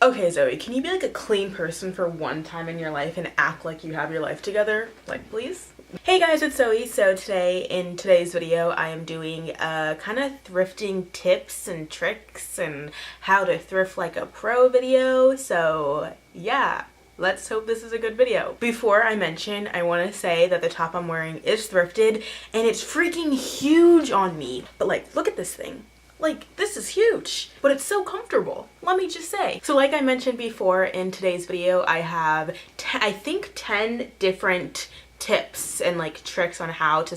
Okay, Zoe, can you be like a clean person for one time in your life and act like you have your life together? Like, please? Hey guys, it's Zoe. So in today's video, I am doing a kind of thrifting tips and tricks and how to thrift like a pro video. So yeah, let's hope this is a good video. Before I mention, I want to say that the top I'm wearing is thrifted and it's freaking huge on me. But like, look at this thing. Like, this is huge, but it's so comfortable, let me just say. So like I mentioned before, in today's video, I have, I think 10 different tips and like tricks on how to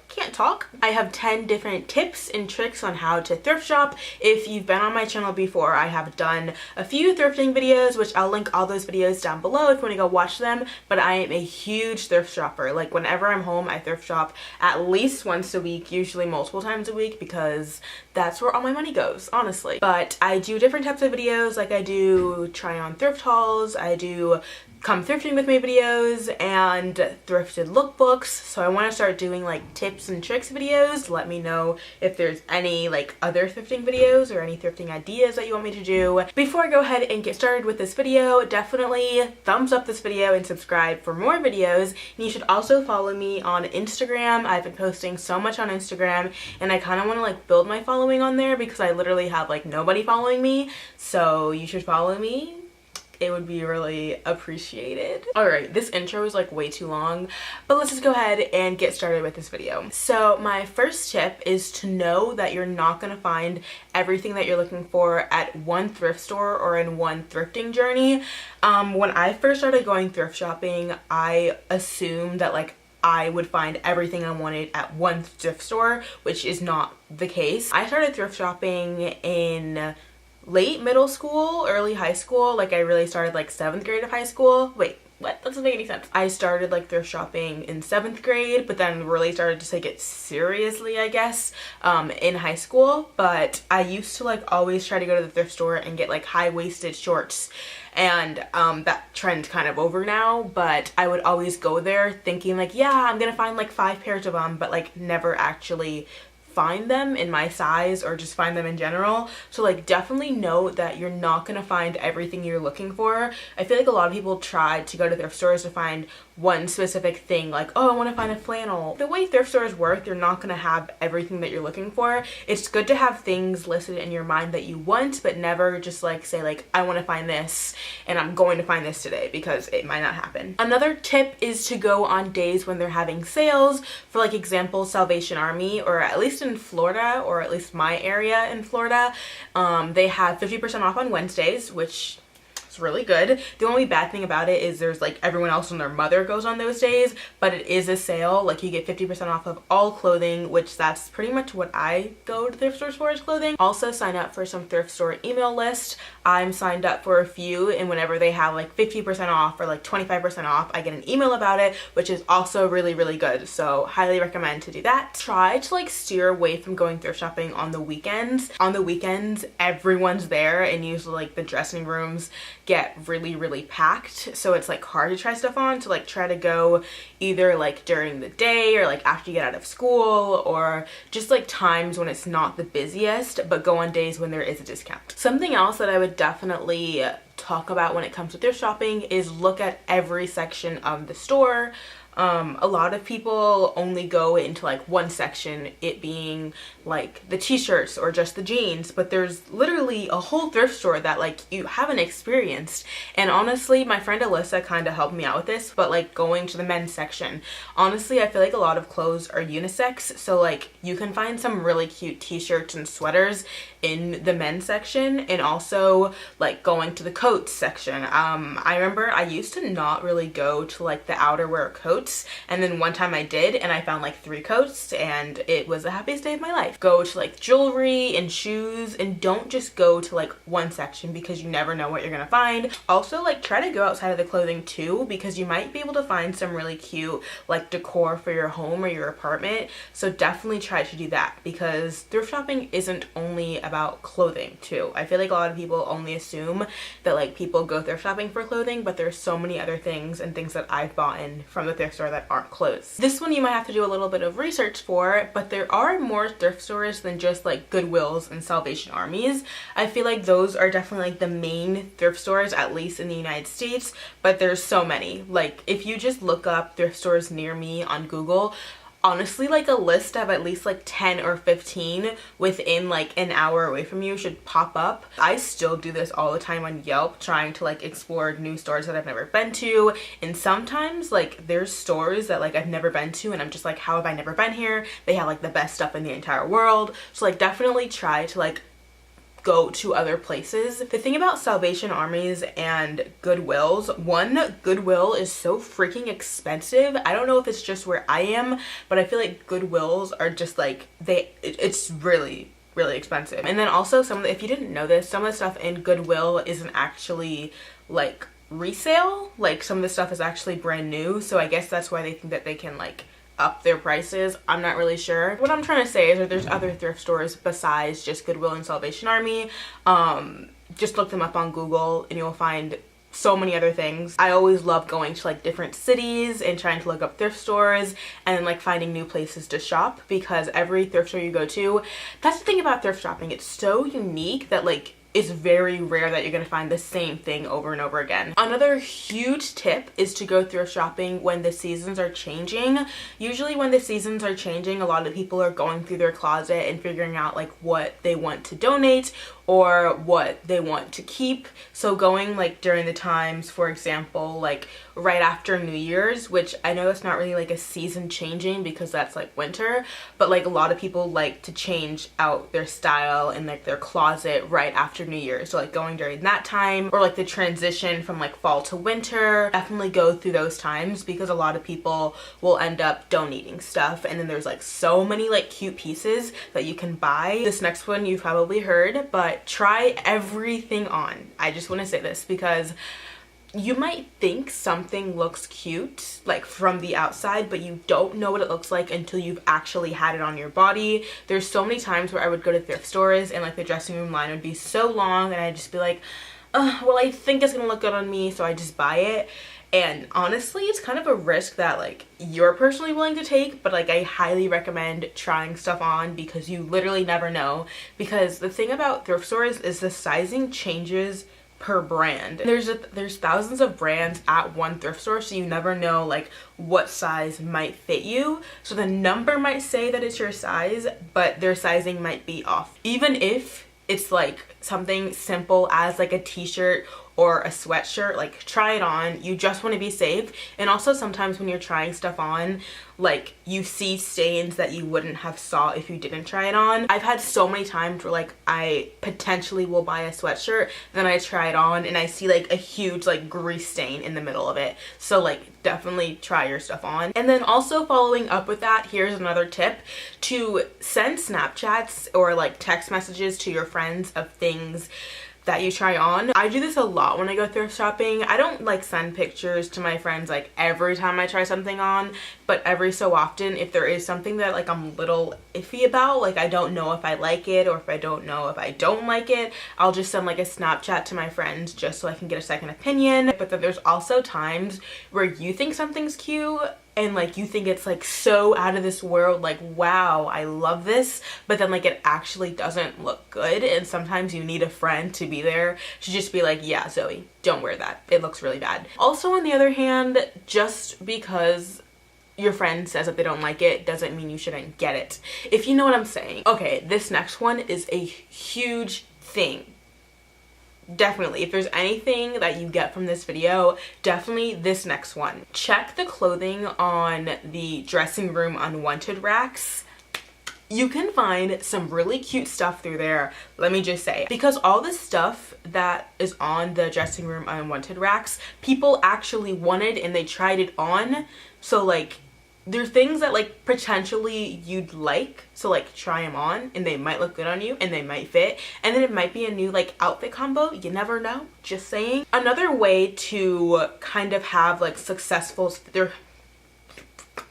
can't talk. I have 10 different tips and tricks on how to thrift shop. If you've been on my channel before, I have done a few thrifting videos, which I'll link all those videos down below if you want to go watch them. But I am a huge thrift shopper. Like, whenever I'm home, I thrift shop at least once a week, usually multiple times a week, because that's where all my money goes, honestly. But I do different types of videos. Like, I do try on thrift hauls, I do come thrifting with me videos, and thrifted lookbooks. So I want to start doing like tips and tricks videos. Let me know if there's any like other thrifting videos or any thrifting ideas that you want me to do. Before I go ahead and get started with this video, definitely thumbs up this video and subscribe for more videos. And you should also follow me on Instagram. I've been posting so much on Instagram and I kind of want to like build my following on there because I literally have like nobody following me. So you should follow me. It would be really appreciated. Alright, this intro is like way too long, but let's just go ahead and get started with this video. So my first tip is to know that you're not going to find everything that you're looking for at one thrift store or in one thrifting journey. When I first started going thrift shopping, I assumed that like I would find everything I wanted at one thrift store, which is not the case. I started thrift shopping in late middle school, early high school. Like, I really started like 7th grade of high school. Wait, what? That doesn't make any sense. I started like thrift shopping in 7th grade, but then really started to take it seriously, I guess, in high school. But I used to like always try to go to the thrift store and get like high-waisted shorts, and that trend's kind of over now, but I would always go there thinking like, yeah, I'm gonna find like 5 pairs of them, but like never actually find them in my size or just find them in general. So like, definitely know that you're not gonna find everything you're looking for. I feel like a lot of people try to go to thrift stores to find one specific thing, like, oh, I want to find a flannel. The way thrift stores work, you're not gonna have everything that you're looking for. It's good to have things listed in your mind that you want, but never just like say like, I want to find this and I'm going to find this today, because it might not happen. Another tip is to go on days when they're having sales. For like example, Salvation Army, or at least in Florida, or at least my area in Florida, they have 50% off on Wednesdays, which really good. The only bad thing about it is there's like everyone else and their mother goes on those days, but it is a sale. Like, you get 50% off of all clothing, which that's pretty much what I go to thrift stores for, is clothing. Also, sign up for some thrift store email list. I'm signed up for a few, and whenever they have like 50% off or like 25% off, I get an email about it, which is also really, really good. So highly recommend to do that. Try to like steer away from going thrift shopping on the weekends. On the weekends, everyone's there, and usually like the dressing rooms get really, really packed, so it's like hard to try stuff on. So like, try to go either like during the day or like after you get out of school, or just like times when it's not the busiest, but go on days when there is a discount. Something else that I would definitely talk about when it comes to thrift shopping is look at every section of the store. A lot of people only go into like one section, it being like the t-shirts or just the jeans, but there's literally a whole thrift store that like you haven't experienced. And honestly, my friend Alyssa kind of helped me out with this, but like going to the men's section, honestly, I feel like a lot of clothes are unisex, so like you can find some really cute t-shirts and sweaters in the men's section. And also like going to the coats section. I remember I used to not really go to like the outerwear coats, and then one time I did, and I found like 3 coats, and it was the happiest day of my life. Go to like jewelry and shoes, and don't just go to like one section, because you never know what you're gonna find. Also, like, try to go outside of the clothing too, because you might be able to find some really cute like decor for your home or your apartment. So definitely try to do that, because thrift shopping isn't only about clothing too. I feel like a lot of people only assume that like people go thrift shopping for clothing, but there's so many other things and things that I've bought in from the thrift store that aren't closed. This one you might have to do a little bit of research for, but there are more thrift stores than just like Goodwills and Salvation Armies. I feel like those are definitely like the main thrift stores, at least in the United States, but there's so many. Like if you just look up thrift stores near me on Google, honestly, like a list of at least like 10 or 15 within like an hour away from you should pop up. I still do this all the time on Yelp, trying to like explore new stores that I've never been to, and sometimes like there's stores that like I've never been to and I'm just like, how have I never been here? They have like the best stuff in the entire world. So like definitely try to like go to other places. The thing about Salvation Armies and Goodwills, one, Goodwill is so freaking expensive. I don't know if it's just where I am, but I feel like Goodwills are just like, it's really expensive. And then also some of the, if you didn't know this, some of the stuff in Goodwill isn't actually like resale. Like some of the stuff is actually brand new, so I guess that's why they think that they can like up their prices. I'm not really sure. What I'm trying to say is that there's other thrift stores besides just Goodwill and Salvation Army. Just look them up on Google and you'll find so many other things. I always love going to like different cities and trying to look up thrift stores and like finding new places to shop, because every thrift store you go to, that's the thing about thrift shopping, it's so unique that like it's very rare that you're gonna find the same thing over and over again. Another huge tip is to go thrift shopping when the seasons are changing. Usually when the seasons are changing, a lot of people are going through their closet and figuring out like what they want to donate or what they want to keep. So going like during the times, for example, like right after New Year's, which I know that's not really like a season changing because that's like winter, but like a lot of people like to change out their style and like their closet right after New Year's. So like going during that time, or like the transition from like fall to winter, definitely go through those times because a lot of people will end up donating stuff, and then there's like so many like cute pieces that you can buy. This next one you've probably heard, but try everything on. I just want to say this because you might think something looks cute like from the outside, but you don't know what it looks like until you've actually had it on your body. There's so many times where I would go to thrift stores and like the dressing room line would be so long and I'd just be like, well, I think it's gonna look good on me, so I just buy it. And honestly, it's kind of a risk that like you're personally willing to take, but like I highly recommend trying stuff on because you literally never know. Because the thing about thrift stores is the sizing changes per brand. There's thousands of brands at one thrift store, so you never know like what size might fit you. So the number might say that it's your size, but their sizing might be off. Even if it's like something simple as like a t-shirt or a sweatshirt, like try it on. You just want to be safe. And also sometimes when you're trying stuff on, like you see stains that you wouldn't have saw if you didn't try it on. I've had so many times where like I potentially will buy a sweatshirt, then I try it on and I see like a huge like grease stain in the middle of it. So like definitely try your stuff on. And then also following up with that, here's another tip: to send Snapchats or like text messages to your friends of things that you try on. I do this a lot when I go thrift shopping. I don't like send pictures to my friends like every time I try something on, but every so often if there is something that like I'm a little iffy about, like I don't know if I like it or if I don't know if I don't like it, I'll just send like a Snapchat to my friends just so I can get a second opinion. But then there's also times where you think something's cute and like you think it's like so out of this world, like wow, I love this, but then like it actually doesn't look good, and sometimes you need a friend to be there to just be like, yeah, Zoe, don't wear that, it looks really bad. Also, on the other hand, just because your friend says that they don't like it doesn't mean you shouldn't get it, if you know what I'm saying. Okay, this next one is a huge thing. Definitely, if there's anything that you get from this video, definitely this next one. Check the clothing on the dressing room unwanted racks. You can find some really cute stuff through there, let me just say, because all the stuff that is on the dressing room unwanted racks, people actually wanted and they tried it on. So like there's things that like potentially you'd like, so like try them on and they might look good on you and they might fit, and then it might be a new like outfit combo, you never know, just saying. Another way to kind of have like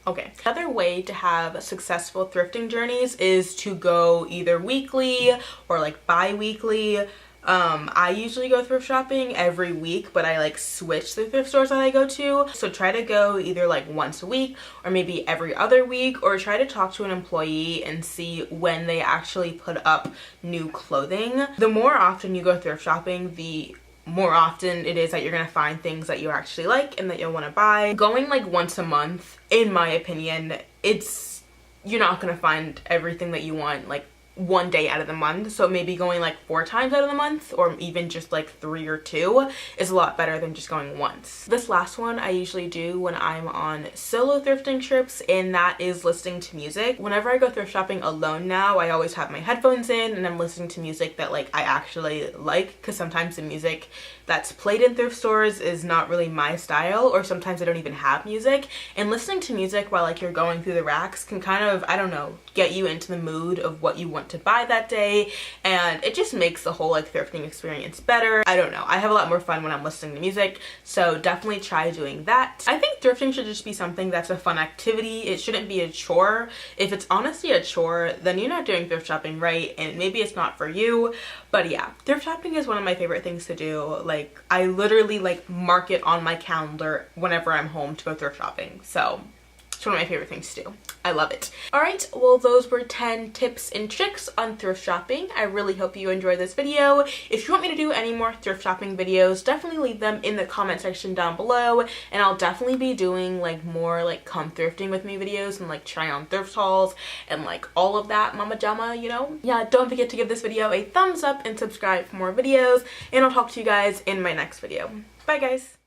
another way to have successful thrifting journeys is to go either weekly or like bi-weekly. I usually go thrift shopping every week, but I like switch the thrift stores that I go to. So try to go either like once a week or maybe every other week, or try to talk to an employee and see when they actually put up new clothing. The more often you go thrift shopping, the more often it is that you're gonna find things that you actually like and that you'll want to buy. Going like once a month, in my opinion, you're not gonna find everything that you want like one day out of the month. So maybe going like 4 times out of the month, or even just like 3 or 2, is a lot better than just going once. This last one I usually do when I'm on solo thrifting trips, and that is listening to music. Whenever I go thrift shopping alone now, I always have my headphones in and I'm listening to music that like I actually like, because sometimes the music that's played in thrift stores is not really my style, or sometimes I don't even have music. And listening to music while like you're going through the racks can kind of, I don't know, get you into the mood of what you want to buy that day, and it just makes the whole like thrifting experience better. I don't know, I have a lot more fun when I'm listening to music, so definitely try doing that. I think thrifting should just be something that's a fun activity. It shouldn't be a chore. If it's honestly a chore, then you're not doing thrift shopping right, and maybe it's not for you. But yeah, thrift shopping is one of my favorite things to do. Like, I literally like mark it on my calendar whenever I'm home to go thrift shopping. So it's one of my favorite things to do. I love it. Alright, well those were 10 tips and tricks on thrift shopping. I really hope you enjoyed this video. If you want me to do any more thrift shopping videos, definitely leave them in the comment section down below, and I'll definitely be doing like more like come thrifting with me videos and like try on thrift hauls and like all of that mama jama, you know? Yeah, don't forget to give this video a thumbs up and subscribe for more videos, and I'll talk to you guys in my next video. Bye guys!